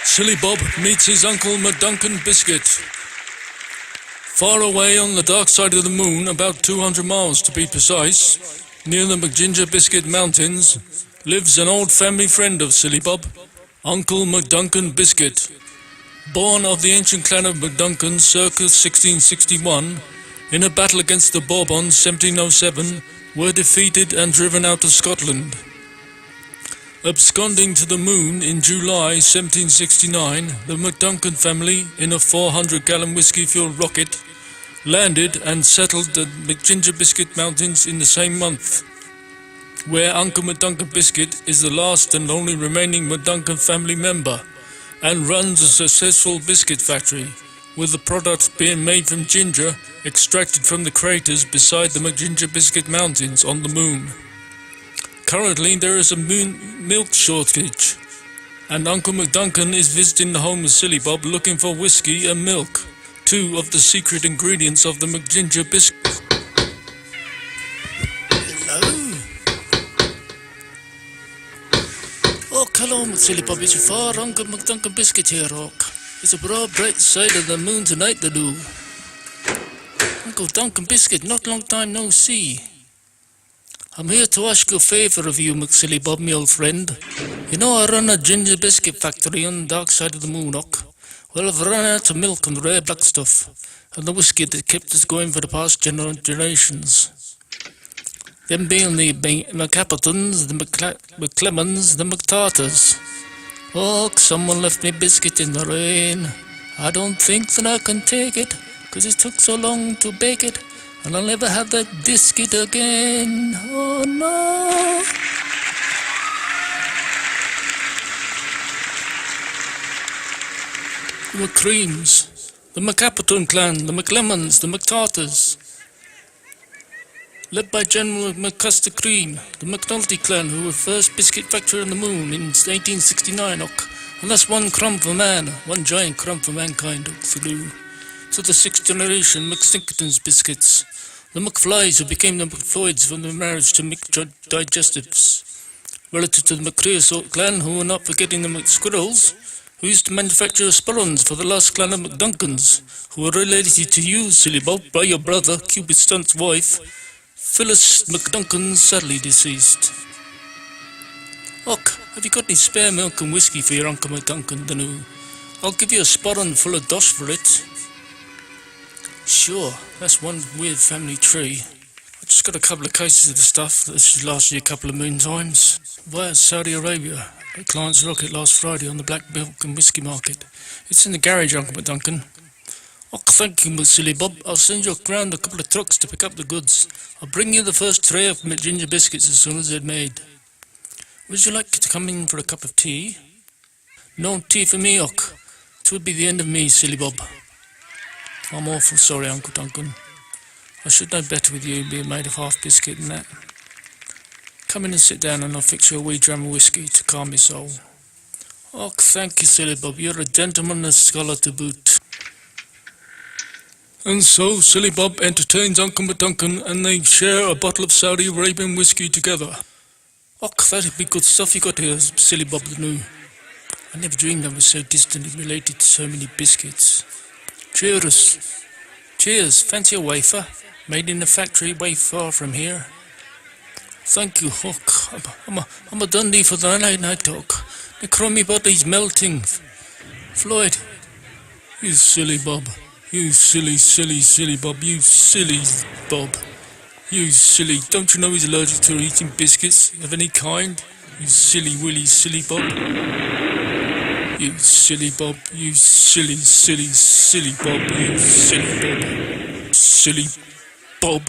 Silly Bob meets his uncle McDuncan Biscuit. Far away on the dark side of the moon, about 200 miles to be precise, near the McGinger Biscuit Mountains, lives an old family friend of Silly Bob, Uncle McDuncan Biscuit. Born of the ancient clan of McDuncans circa 1661, in a battle against the Bourbons 1707, were defeated and driven out of Scotland. Absconding to the moon in July 1769, the McDuncan family, in a 400-gallon whiskey-fueled rocket, landed and settled the McGinger Biscuit Mountains in the same month, where Uncle McDuncan Biscuit is the last and only remaining McDuncan family member, and runs a successful biscuit factory, with the products being made from ginger extracted from the craters beside the McGinger Biscuit Mountains on the moon. Currently, there is a milk shortage, and Uncle McDuncan is visiting the home of Silly Bob looking for whiskey and milk, two of the secret ingredients of the McGinger Biscuit. Hello? Oh, hello, Silly Bob. It's your far Uncle McDuncan Biscuit here, Rock. It's a broad, bright side of the moon tonight, to do. Uncle Duncan Biscuit, not long time no see. I'm here to ask a favour of you, McSilly Bob, my old friend. You know I run a ginger biscuit factory on the dark side of the moon, Rock. Well, I've run out of milk and the rare black stuff, and the whiskey that kept us going for the past generations. Them being the McCapitons, the McClemens, the McTartars. Oh, someone left me biscuit in the rain. I don't think that I can take it, 'cause it took so long to bake it, and I'll never have that biscuit again. Oh no! The McCreams, the McCapiton clan, the McLemmons, the McTartars, led by General McCuster Cream, the McNulty clan, who were first biscuit factory on the moon in 1869, and that's one crumb for man, one giant crumb for mankind, through to the sixth generation McStinkerton's biscuits, the McFlys, who became the McFloyds from the marriage to McDigestives, relative to the McCreosote clan, who were not forgetting the McSquirrels, who used to manufacture spurrons for the last clan of McDuncans, who were related to you, Silly Bob, by your brother, Cupid Stunt's wife, Phyllis McDuncan, sadly deceased. Ock, have you got any spare milk and whiskey for your Uncle McDuncan, Danu? I'll give you a sporran full of dosh for it. Sure, that's one weird family tree. I just got a couple of cases of the stuff that should last you a couple of moon times. Via Saudi Arabia, at Client's Rocket last Friday on the black milk and whiskey market. It's in the garage, Uncle McDuncan. Oh, thank you, Silly Bob. I'll send you around a couple of trucks to pick up the goods. I'll bring you the first tray of McGinger biscuits as soon as they're made. Would you like to come in for a cup of tea? No tea for me, Ock. 'Twould be the end of me, Silly Bob. I'm awful sorry, Uncle Duncan. I should know better with you being made of half biscuit and that. Come in and sit down and I'll fix you a wee dram of whiskey to calm your soul. Oh, thank you, Silly Bob. You're a gentleman and a scholar to boot. And so Silly Bob entertains Uncle McDuncan, and they share a bottle of Saudi Arabian whiskey together. Oh, that'd be good stuff you got here, Silly Bob the New. I never dreamed I was so distantly related to so many biscuits. Cheers. Cheers. Fancy a wafer? Made in a factory way far from here. Thank you, Hook. I'm a Dundee for the night talk. The crummy body's melting. Floyd. You silly Bob. You silly Bob. You silly Bob. You silly. Don't you know he's allergic to eating biscuits of any kind? You silly silly Bob. You silly Bob. You silly Bob. You silly Bob. Silly Bob.